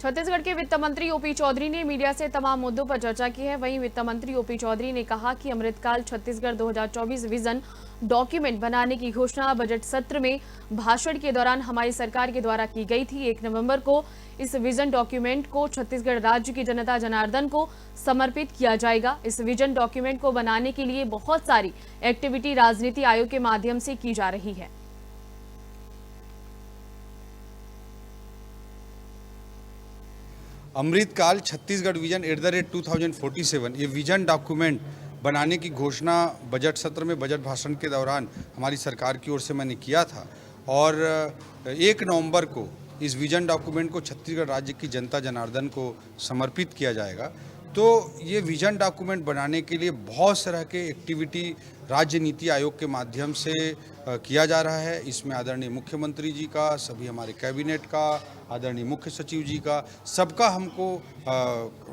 छत्तीसगढ़ के वित्त मंत्री ओपी चौधरी ने मीडिया से तमाम मुद्दों पर चर्चा की है। वहीं वित्त मंत्री ओपी चौधरी ने कहा कि अमृतकाल छत्तीसगढ़ 2024 विजन डॉक्यूमेंट बनाने की घोषणा बजट सत्र में भाषण के दौरान हमारी सरकार के द्वारा की गई थी। 1 नवंबर को इस विजन डॉक्यूमेंट को छत्तीसगढ़ राज्य की जनता जनार्दन को समर्पित किया जाएगा। इस विजन डॉक्यूमेंट को बनाने के लिए बहुत सारी एक्टिविटी राजनीति आयोग के माध्यम से की जा रही है। अमृतकाल छत्तीसगढ़ विजन @2047 ये विजन डॉक्यूमेंट बनाने की घोषणा बजट सत्र में बजट भाषण के दौरान हमारी सरकार की ओर से मैंने किया था और 1 नवंबर को इस विजन डॉक्यूमेंट को छत्तीसगढ़ राज्य की जनता जनार्दन को समर्पित किया जाएगा। तो ये विजन डॉक्यूमेंट बनाने के लिए बहुत तरह के एक्टिविटी राज्य नीति आयोग के माध्यम से किया जा रहा है। इसमें आदरणीय मुख्यमंत्री जी का, सभी हमारे कैबिनेट का, आदरणीय मुख्य सचिव जी का, सबका हमको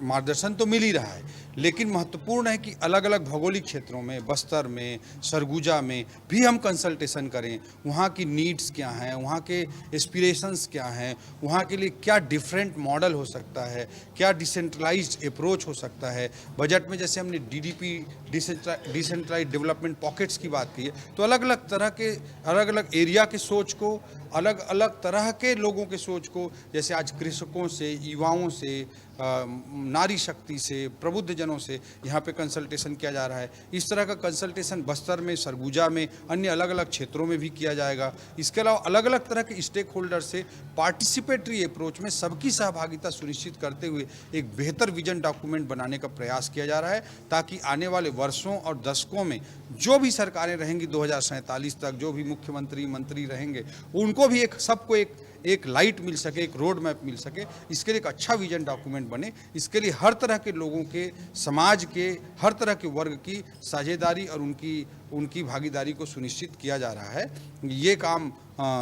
मार्गदर्शन तो मिल ही रहा है, लेकिन महत्वपूर्ण है कि अलग अलग भौगोलिक क्षेत्रों में, बस्तर में, सरगुजा में भी हम कंसल्टेशन करें। वहाँ की नीड्स क्या हैं, वहाँ के एस्पिरेशंस क्या हैं, वहाँ के लिए क्या डिफरेंट मॉडल हो सकता है, क्या डिसेंट्रलाइज्ड अप्रोच हो सकता है। बजट में जैसे हमने DDP डिसेंट्रलाइज्ड डेवलपमेंट पॉकेट्स की बात की है, तो अलग अलग तरह के अलग अलग एरिया के सोच को, अलग अलग तरह के लोगों के सोच को, जैसे आज कृषकों से, युवाओं से, नारी शक्ति से, प्रबुद्ध जनों से यहाँ पे कंसल्टेशन किया जा रहा है। इस तरह का कंसल्टेशन बस्तर में, सरगुजा में, अन्य अलग अलग क्षेत्रों में भी किया जाएगा। इसके अलावा अलग अलग तरह के स्टेक होल्डर से पार्टिसिपेटरी अप्रोच में सबकी सहभागिता सुनिश्चित करते हुए एक बेहतर विजन डॉक्यूमेंट बनाने का प्रयास किया जा रहा है, ताकि आने वाले वर्षों और दशकों में जो भी सरकारें रहेंगी 2047 तक, जो भी मुख्यमंत्री मंत्री रहेंगे, उनको भी सबको एक लाइट मिल सके, एक रोड मैप मिल सके। इसके लिए एक अच्छा विजन डॉक्यूमेंट बने। इसके लिए हर तरह के लोगों के, समाज के हर तरह के वर्ग की साझेदारी और उनकी भागीदारी को सुनिश्चित किया जा रहा है। ये काम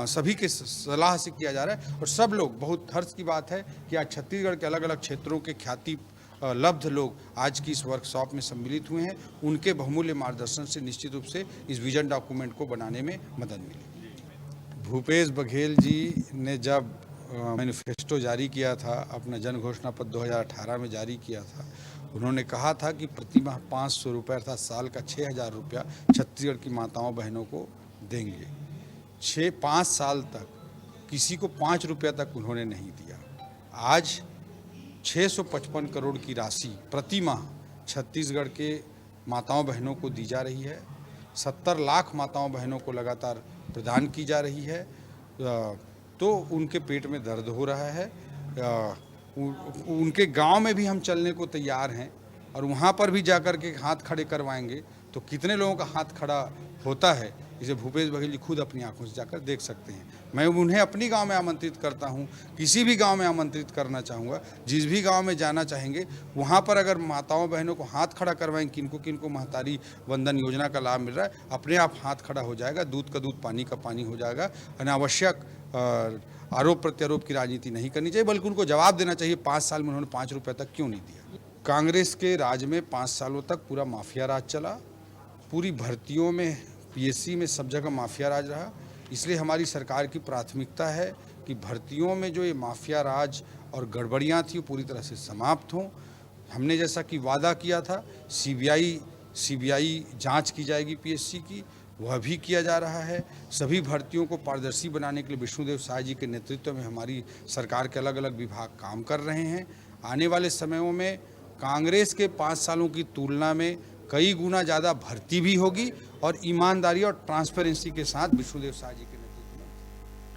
सभी के सलाह से किया जा रहा है और सब लोग, बहुत हर्ष की बात है कि आज छत्तीसगढ़ के अलग अलग क्षेत्रों के ख्याति लब्ध लोग आज की इस वर्कशॉप में सम्मिलित हुए हैं। उनके बहुमूल्य मार्गदर्शन से निश्चित रूप से इस विजन डॉक्यूमेंट को बनाने में मदद मिली। भूपेश बघेल जी ने जब मैनिफेस्टो जारी किया था, अपना जन घोषणा पत्र 2018 में जारी किया था, उन्होंने कहा था कि प्रति माह 500 रुपये अर्थात साल का 6000 रुपया छत्तीसगढ़ की माताओं बहनों को देंगे। 5 साल तक किसी को 5 रुपया तक उन्होंने नहीं दिया। आज 655 करोड़ की राशि प्रति माह छत्तीसगढ़ के माताओं बहनों को दी जा रही है। 70 लाख माताओं बहनों को लगातार प्रदान की जा रही है। तो उनके पेट में दर्द हो रहा है। उनके गांव में भी हम चलने को तैयार हैं और वहां पर भी जाकर के हाथ खड़े करवाएंगे तो कितने लोगों का हाथ खड़ा होता है, इसे भूपेश बघेल जी खुद अपनी आंखों से जाकर देख सकते हैं। मैं उन्हें अपनी गांव में आमंत्रित करता हूं, किसी भी गांव में आमंत्रित करना चाहूँगा। जिस भी गांव में जाना चाहेंगे वहां पर अगर माताओं बहनों को हाथ खड़ा करवाएंगे, किनको महतारी वंदन योजना का लाभ मिल रहा है, अपने आप हाथ खड़ा हो जाएगा। दूध का दूध, पानी का पानी हो जाएगा। अनावश्यक आरोप प्रत्यारोप की राजनीति नहीं करनी चाहिए, बल्कि उनको जवाब देना चाहिए 5 साल में उन्होंने 5 रुपये तक क्यों नहीं दिया। कांग्रेस के राज में 5 सालों तक पूरा माफिया राज चला। पूरी भर्तियों में, PSC में सब जगह माफिया राज रहा। इसलिए हमारी सरकार की प्राथमिकता है कि भर्तियों में जो ये माफिया राज और गड़बड़ियाँ थी वो पूरी तरह से समाप्त हों। हमने जैसा कि वादा किया था, CBI जांच की जाएगी PSC की, वह भी किया जा रहा है। सभी भर्तियों को पारदर्शी बनाने के लिए विष्णुदेव साय जी के नेतृत्व में हमारी सरकार के अलग अलग विभाग काम कर रहे हैं। आने वाले समयों में कांग्रेस के 5 सालों की तुलना में कई गुना ज़्यादा भर्ती भी होगी और ईमानदारी और ट्रांसपेरेंसी के साथ विष्णुदेव साय जी के